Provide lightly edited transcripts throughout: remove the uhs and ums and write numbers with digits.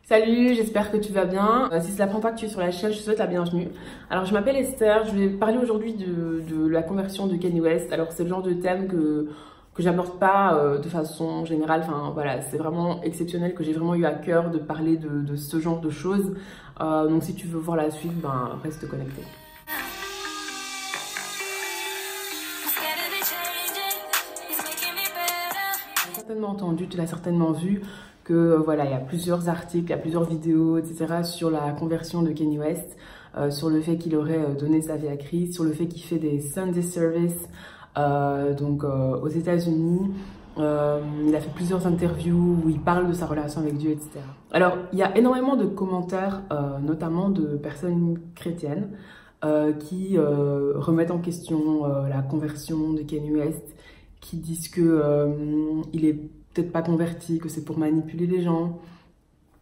Salut, j'espère que tu vas bien. Si c'est la première fois que tu es sur la chaîne, je te souhaite la bienvenue. Alors je m'appelle Esther, je vais parler aujourd'hui de la conversion de Kanye West. Alors c'est le genre de thème que j'aborde pas de façon générale, enfin voilà, c'est vraiment exceptionnel, que j'ai vraiment eu à cœur de parler de ce genre de choses. Donc si tu veux voir la suite, ben reste connecté. Tu l'as certainement entendu, tu l'as certainement vu, que voilà, il y a plusieurs articles, il y a plusieurs vidéos, etc. sur la conversion de Kanye West, sur le fait qu'il aurait donné sa vie à Christ, sur le fait qu'il fait des Sunday service aux États-Unis. Il a fait plusieurs interviews où il parle de sa relation avec Dieu, etc. Alors, il y a énormément de commentaires, notamment de personnes chrétiennes, qui remettent en question la conversion de Kanye West, qui disent que il est peut-être pas converti, que c'est pour manipuler les gens.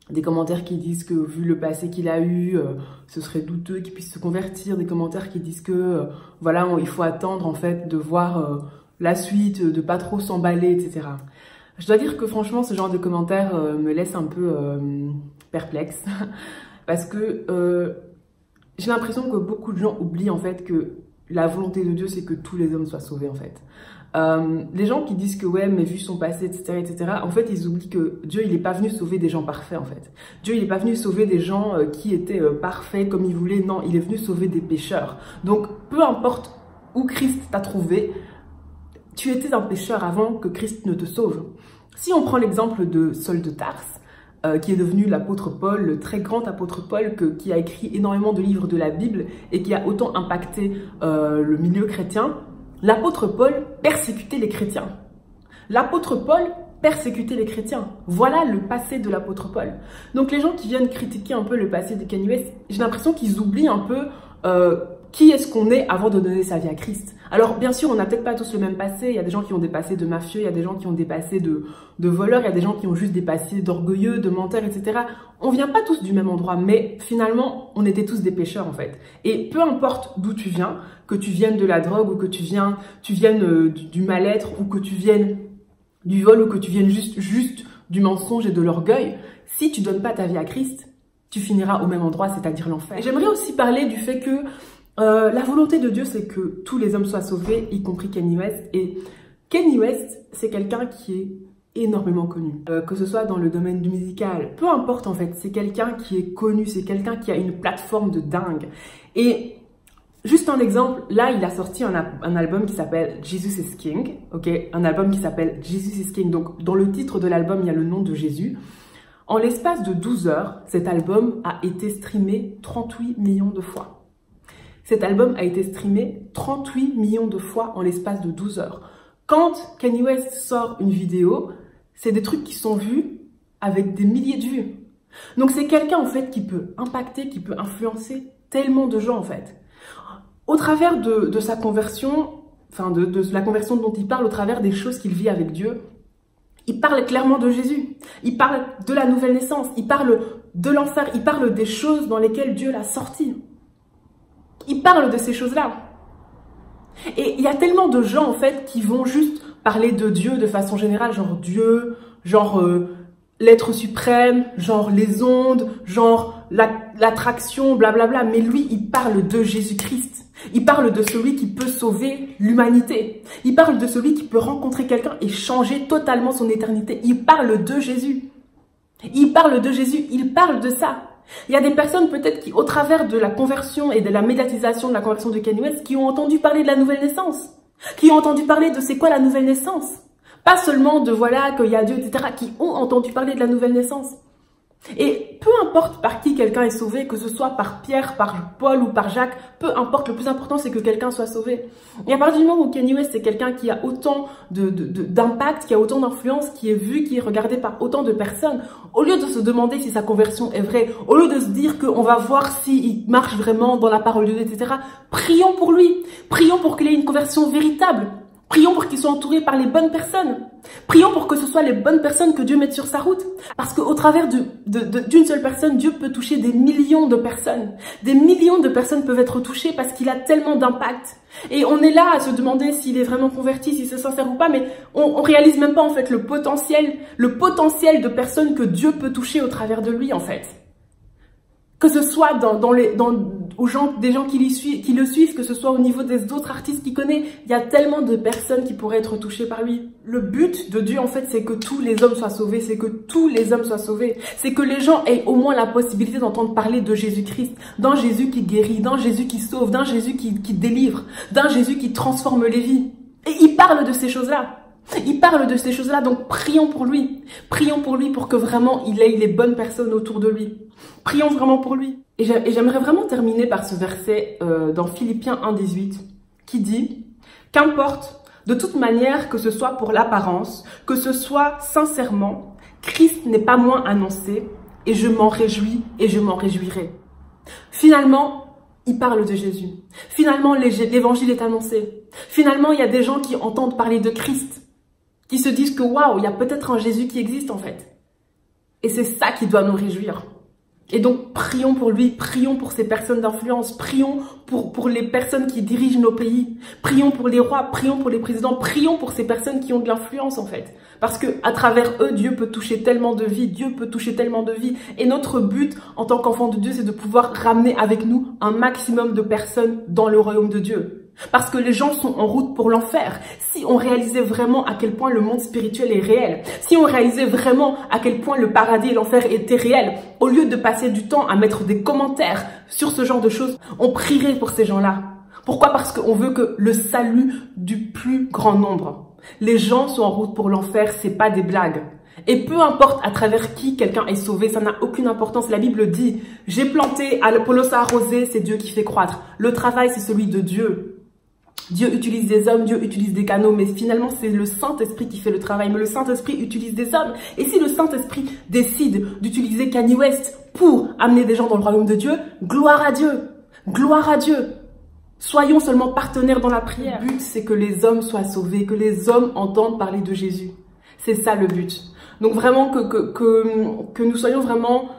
Des commentaires qui disent que vu le passé qu'il a eu, ce serait douteux qu'il puisse se convertir. Des commentaires qui disent que voilà, il faut attendre en fait de voir la suite, de pas trop s'emballer, etc. Je dois dire que franchement, ce genre de commentaires me laisse un peu perplexe parce que j'ai l'impression que beaucoup de gens oublient en fait que la volonté de Dieu, c'est que tous les hommes soient sauvés en fait. Les gens qui disent que ouais, mais vu son passé, etc., etc., en fait, ils oublient que Dieu, il n'est pas venu sauver des gens parfaits, en fait. Dieu, il n'est pas venu sauver des gens qui étaient parfaits comme il voulait. Non, il est venu sauver des pécheurs. Donc, peu importe où Christ t'a trouvé, tu étais un pécheur avant que Christ ne te sauve. Si on prend l'exemple de Saul de Tarse, qui est devenu l'apôtre Paul, le très grand apôtre Paul, qui a écrit énormément de livres de la Bible et qui a autant impacté le milieu chrétien, l'apôtre Paul persécutait les chrétiens. L'apôtre Paul persécutait les chrétiens. Voilà le passé de l'apôtre Paul. Donc les gens qui viennent critiquer un peu le passé de Kanye West, j'ai l'impression qu'ils oublient un peu qui est-ce qu'on est avant de donner sa vie à Christ. Alors bien sûr, on n'a peut-être pas tous le même passé. Il y a des gens qui ont des passés de mafieux, il y a des gens qui ont des passés de voleurs, il y a des gens qui ont juste des passés d'orgueilleux, de menteurs, etc. On vient pas tous du même endroit, mais finalement, on était tous des pécheurs en fait. Et peu importe d'où tu viens, que tu viennes de la drogue ou que tu viennes du mal-être ou que tu viennes du vol ou que tu viennes juste du mensonge et de l'orgueil, si tu donnes pas ta vie à Christ, tu finiras au même endroit, c'est-à-dire l'enfer. J'aimerais aussi parler du fait que la volonté de Dieu, c'est que tous les hommes soient sauvés, y compris Kanye West. Et Kanye West, c'est quelqu'un qui est énormément connu. Que ce soit dans le domaine du musical, peu importe en fait, c'est quelqu'un qui est connu, c'est quelqu'un qui a une plateforme de dingue. Et juste un exemple, là, il a sorti un album qui s'appelle Jesus is King, ok, un album qui s'appelle Jesus is King. Donc, dans le titre de l'album, il y a le nom de Jésus. En l'espace de 12 heures, cet album a été streamé 38 millions de fois. Cet album a été streamé 38 millions de fois en l'espace de 12 heures. Quand Kanye West sort une vidéo, c'est des trucs qui sont vus avec des milliers de vues. Donc c'est quelqu'un en fait qui peut impacter, qui peut influencer tellement de gens en fait. Au travers de sa conversion, enfin de la conversion dont il parle, au travers des choses qu'il vit avec Dieu, il parle clairement de Jésus, il parle de la nouvelle naissance, il parle de l'enfer, il parle des choses dans lesquelles Dieu l'a sorti. Il parle de ces choses-là. Et il y a tellement de gens en fait qui vont juste parler de Dieu de façon générale, genre Dieu, genre l'être suprême, genre les ondes, genre l'attraction, blablabla. Mais lui, il parle de Jésus-Christ. Il parle de celui qui peut sauver l'humanité. Il parle de celui qui peut rencontrer quelqu'un et changer totalement son éternité. Il parle de Jésus. Il parle de Jésus. Il parle de ça. Il y a des personnes peut-être qui, au travers de la conversion et de la médiatisation de la conversion de Kanye West, qui ont entendu parler de la nouvelle naissance. Qui ont entendu parler de c'est quoi la nouvelle naissance. Pas seulement de voilà qu'il y a Dieu, etc. Qui ont entendu parler de la nouvelle naissance. Et peu importe par qui quelqu'un est sauvé, que ce soit par Pierre, par Paul ou par Jacques, peu importe, le plus important c'est que quelqu'un soit sauvé. Et à partir du moment où Kanye West c'est quelqu'un qui a autant d'impact, qui a autant d'influence, qui est vu, qui est regardé par autant de personnes, au lieu de se demander si sa conversion est vraie, au lieu de se dire qu'on va voir s'il marche vraiment dans la parole de Dieu, etc., prions pour lui, prions pour qu'il ait une conversion véritable. Prions pour qu'il soit entouré par les bonnes personnes. Prions pour que ce soit les bonnes personnes que Dieu mette sur sa route. Parce qu'au travers d'une seule personne, Dieu peut toucher des millions de personnes. Des millions de personnes peuvent être touchées parce qu'il a tellement d'impact. Et on est là à se demander s'il est vraiment converti, si c'est sincère ou pas, mais on réalise même pas en fait le potentiel de personnes que Dieu peut toucher au travers de lui en fait. Que ce soit des gens qui le suivent, que ce soit au niveau des autres artistes qu'il connaît, il y a tellement de personnes qui pourraient être touchées par lui. Le but de Dieu, en fait, c'est que tous les hommes soient sauvés, c'est que tous les hommes soient sauvés. C'est que les gens aient au moins la possibilité d'entendre parler de Jésus-Christ, d'un Jésus qui guérit, d'un Jésus qui sauve, d'un Jésus qui délivre, d'un Jésus qui transforme les vies. Et il parle de ces choses-là. Il parle de ces choses-là, donc prions pour lui. Prions pour lui pour que vraiment il ait les bonnes personnes autour de lui. Prions vraiment pour lui. Et j'aimerais vraiment terminer par ce verset dans Philippiens 1,18 qui dit « Qu'importe, de toute manière, que ce soit pour l'apparence, que ce soit sincèrement, Christ n'est pas moins annoncé et je m'en réjouis et je m'en réjouirai. » Finalement, il parle de Jésus. Finalement, l'évangile est annoncé. Finalement, il y a des gens qui entendent parler de Christ, qui se disent que waouh, il y a peut-être un Jésus qui existe en fait. Et c'est ça qui doit nous réjouir. Et donc, prions pour lui, prions pour ces personnes d'influence, prions pour les personnes qui dirigent nos pays, prions pour les rois, prions pour les présidents, prions pour ces personnes qui ont de l'influence en fait. Parce que à travers eux, Dieu peut toucher tellement de vies, Dieu peut toucher tellement de vies. Et notre but en tant qu'enfant de Dieu, c'est de pouvoir ramener avec nous un maximum de personnes dans le royaume de Dieu. Parce que les gens sont en route pour l'enfer. Si on réalisait vraiment à quel point le monde spirituel est réel, si on réalisait vraiment à quel point le paradis et l'enfer étaient réels, au lieu de passer du temps à mettre des commentaires sur ce genre de choses, on prierait pour ces gens-là. Pourquoi? Parce qu'on veut que le salut du plus grand nombre. Les gens sont en route pour l'enfer, c'est pas des blagues. Et peu importe à travers qui quelqu'un est sauvé, ça n'a aucune importance. La Bible dit, j'ai planté, Apollos a arrosé, c'est Dieu qui fait croître. Le travail, c'est celui de Dieu. Dieu utilise des hommes, Dieu utilise des canaux, mais finalement, c'est le Saint-Esprit qui fait le travail. Mais le Saint-Esprit utilise des hommes. Et si le Saint-Esprit décide d'utiliser Kanye West pour amener des gens dans le royaume de Dieu, gloire à Dieu. Gloire à Dieu. Soyons seulement partenaires dans la prière. Le but, c'est que les hommes soient sauvés, que les hommes entendent parler de Jésus. C'est ça le but. Donc vraiment que nous soyons vraiment,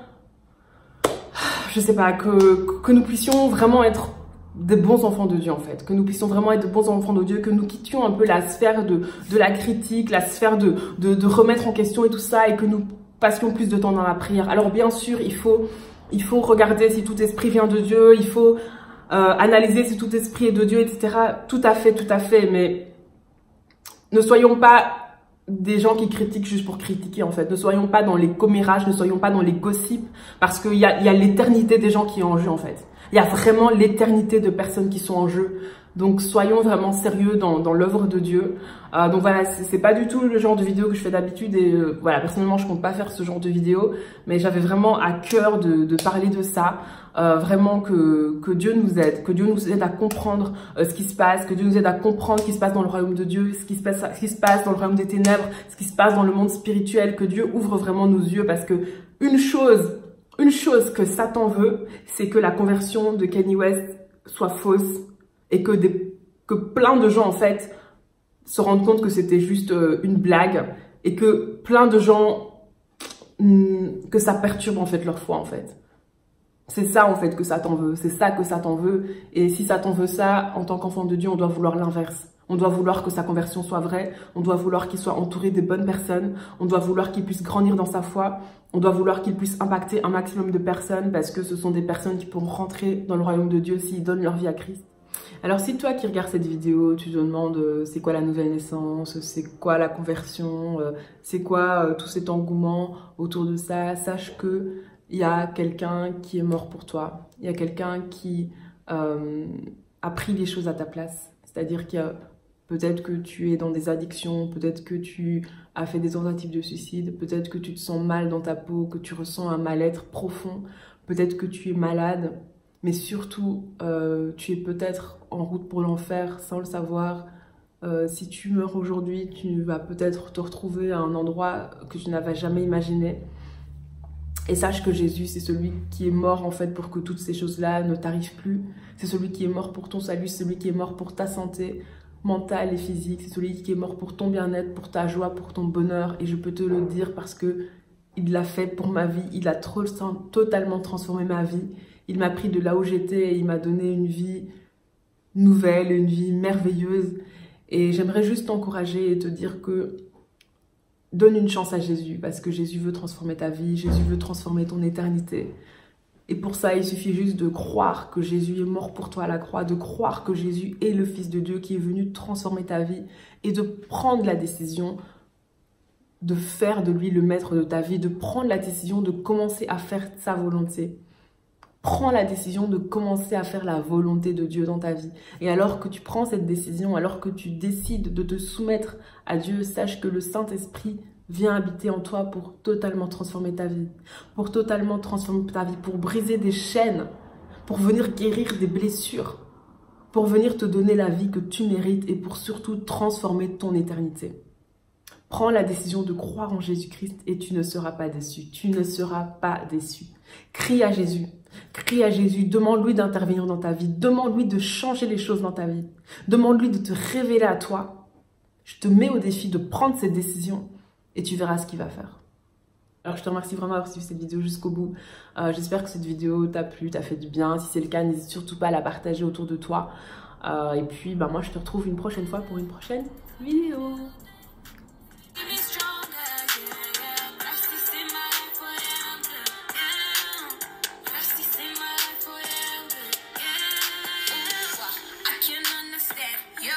je sais pas, que nous puissions vraiment être des bons enfants de Dieu en fait, que nous puissions vraiment être de bons enfants de Dieu, que nous quittions un peu la sphère de la critique, la sphère de remettre en question et tout ça, et que nous passions plus de temps dans la prière. Alors bien sûr, il faut regarder si tout esprit vient de Dieu, il faut analyser si tout esprit est de Dieu, etc. Tout à fait, mais ne soyons pas des gens qui critiquent juste pour critiquer en fait. Ne soyons pas dans les commérages, ne soyons pas dans les gossips, parce qu'il y a l'éternité des gens qui est en jeu en fait. Il y a vraiment l'éternité de personnes qui sont en jeu. Donc, soyons vraiment sérieux dans l'œuvre de Dieu. Donc voilà, c'est pas du tout le genre de vidéo que je fais d'habitude. Et voilà, personnellement, je compte pas faire ce genre de vidéo. Mais j'avais vraiment à cœur de parler de ça. Vraiment que Dieu nous aide. Que Dieu nous aide à comprendre ce qui se passe. Que Dieu nous aide à comprendre ce qui se passe dans le royaume de Dieu. Ce qui se passe dans le royaume des ténèbres. Ce qui se passe dans le monde spirituel. Que Dieu ouvre vraiment nos yeux. Parce que une chose que Satan veut, c'est que la conversion de Kanye West soit fausse et que plein de gens, en fait, se rendent compte que c'était juste une blague et que plein de gens, que ça perturbe, en fait, leur foi, en fait. C'est ça, en fait, que Satan veut. C'est ça que Satan veut. Et si Satan veut ça, en tant qu'enfant de Dieu, on doit vouloir l'inverse. On doit vouloir que sa conversion soit vraie. On doit vouloir qu'il soit entouré des bonnes personnes. On doit vouloir qu'il puisse grandir dans sa foi. On doit vouloir qu'il puisse impacter un maximum de personnes parce que ce sont des personnes qui pourront rentrer dans le royaume de Dieu s'ils donnent leur vie à Christ. Alors si toi qui regardes cette vidéo, tu te demandes c'est quoi la nouvelle naissance, c'est quoi la conversion, c'est quoi tout cet engouement autour de ça, sache que il y a quelqu'un qui est mort pour toi. Il y a quelqu'un qui a pris les choses à ta place. C'est-à-dire qu'il y a peut-être que tu es dans des addictions, peut-être que tu as fait des tentatives de suicide, peut-être que tu te sens mal dans ta peau, que tu ressens un mal-être profond, peut-être que tu es malade, mais surtout, tu es peut-être en route pour l'enfer sans le savoir. Si tu meurs aujourd'hui, tu vas peut-être te retrouver à un endroit que tu n'avais jamais imaginé. Et sache que Jésus, c'est celui qui est mort en fait pour que toutes ces choses-là ne t'arrivent plus. C'est celui qui est mort pour ton salut, c'est celui qui est mort pour ta santé. mental et physique. C'est celui qui est mort pour ton bien-être, pour ta joie, pour ton bonheur. Et je peux te le dire parce que il l'a fait pour ma vie. Il a totalement transformé ma vie. Il m'a pris de là où j'étais et il m'a donné une vie nouvelle, une vie merveilleuse. Et j'aimerais juste t'encourager et te dire que donne une chance à Jésus parce que Jésus veut transformer ta vie, Jésus veut transformer ton éternité. Et pour ça, il suffit juste de croire que Jésus est mort pour toi à la croix, de croire que Jésus est le Fils de Dieu qui est venu transformer ta vie et de prendre la décision de faire de lui le maître de ta vie, de prendre la décision de commencer à faire sa volonté. Prends la décision de commencer à faire la volonté de Dieu dans ta vie. Et alors que tu prends cette décision, alors que tu décides de te soumettre à Dieu, sache que le Saint-Esprit vient habiter en toi pour totalement transformer ta vie. Pour totalement transformer ta vie, pour briser des chaînes, pour venir guérir des blessures, pour venir te donner la vie que tu mérites et pour surtout transformer ton éternité. Prends la décision de croire en Jésus-Christ et tu ne seras pas déçu. Tu ne seras pas déçu. Crie à Jésus. Crie à Jésus. Demande-lui d'intervenir dans ta vie. Demande-lui de changer les choses dans ta vie. Demande-lui de te révéler à toi. Je te mets au défi de prendre cette décision et tu verras ce qu'il va faire. Alors, je te remercie vraiment d'avoir suivi cette vidéo jusqu'au bout. J'espère que cette vidéo t'a plu, t'a fait du bien. Si c'est le cas, n'hésite surtout pas à la partager autour de toi. Et puis, moi, je te retrouve une prochaine fois pour une prochaine vidéo.